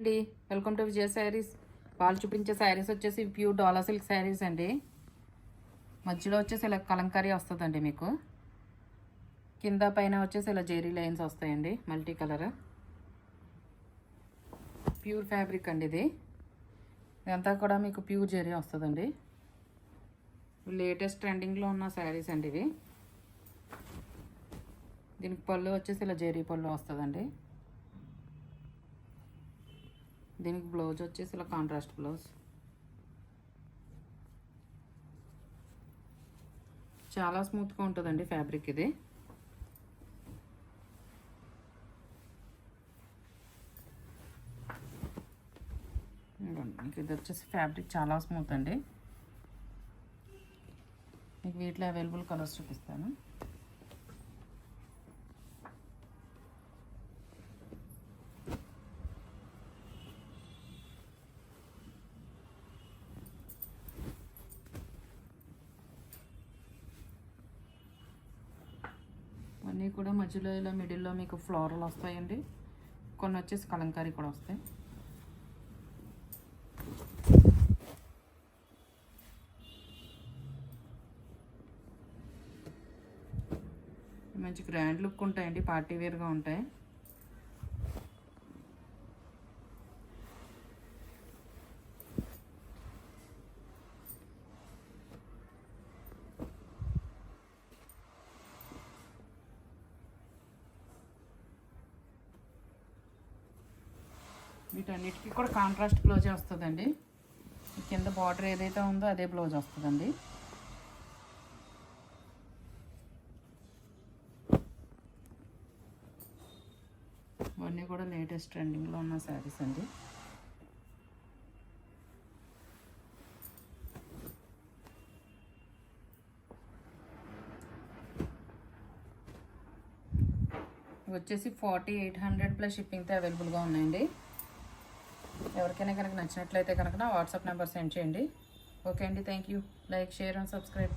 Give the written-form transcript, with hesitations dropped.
అండి welcome to విజయ శారీస్. వాళ్ళు చూపించే శారీస్ వచ్చేసి ప్యూర్ డాలా సిల్క్ శారీస్ అండి. మధ్యలో వచ్చేసి ఇలా కలంకారీ వస్తుందండి. మీకు కింద పైన వచ్చేసి ఇలా జెరీ లైన్స్ వస్తాయండి. మల్టీ కలర్ ప్యూర్ ఫ్యాబ్రిక్ అండి. ఇదంతా కూడా మీకు ప్యూర్ జెరీ వస్తుందండి. లేటెస్ట్ ట్రెండింగ్లో ఉన్న శారీస్ అండి ఇవి. దీనికి పళ్ళు వచ్చేసి ఇలా జెరీ పళ్ళు వస్తుందండి. దీనికి బ్లౌజ్ వచ్చేసి ఇలా కాంట్రాస్ట్ బ్లౌజ్. చాలా స్మూత్గా ఉంటుందండి ఫ్యాబ్రిక్ ఇది. మీకు ఇది వచ్చేసి ఫ్యాబ్రిక్ చాలా స్మూత్ అండి. మీకు వీటిలో అవైలబుల్ కలర్స్ చూపిస్తాను. అన్నీ కూడా మధ్యలో ఇలా మిడిల్లో మీకు ఫ్లోరల్ వస్తాయండి. కొన్ని వచ్చేసి కలంకారీ కూడా వస్తాయి. మంచి గ్రాండ్ లుక్ ఉంటాయండి, పార్టీ వేర్గా ఉంటాయి. వీటన్నిటికీ కూడా కాంట్రాస్ట్ బ్లౌజే వస్తుందండి. కింద బార్డర్ ఏదైతే ఉందో అదే బ్లౌజ్ వస్తుందండి. ఇవన్నీ కూడా లేటెస్ట్ ట్రెండింగ్లో ఉన్న శారీస్ అండి. వచ్చేసి 4800 ప్లస్ షిప్పింగ్తో అవైలబుల్గా ఉన్నాయండి. ఎవరికైనా కనుక నచ్చినట్లయితే కనుక నా వాట్సాప్ నెంబర్ సెండ్ చేయండి. ఓకే అండి, thank you. Like, share and subscribe.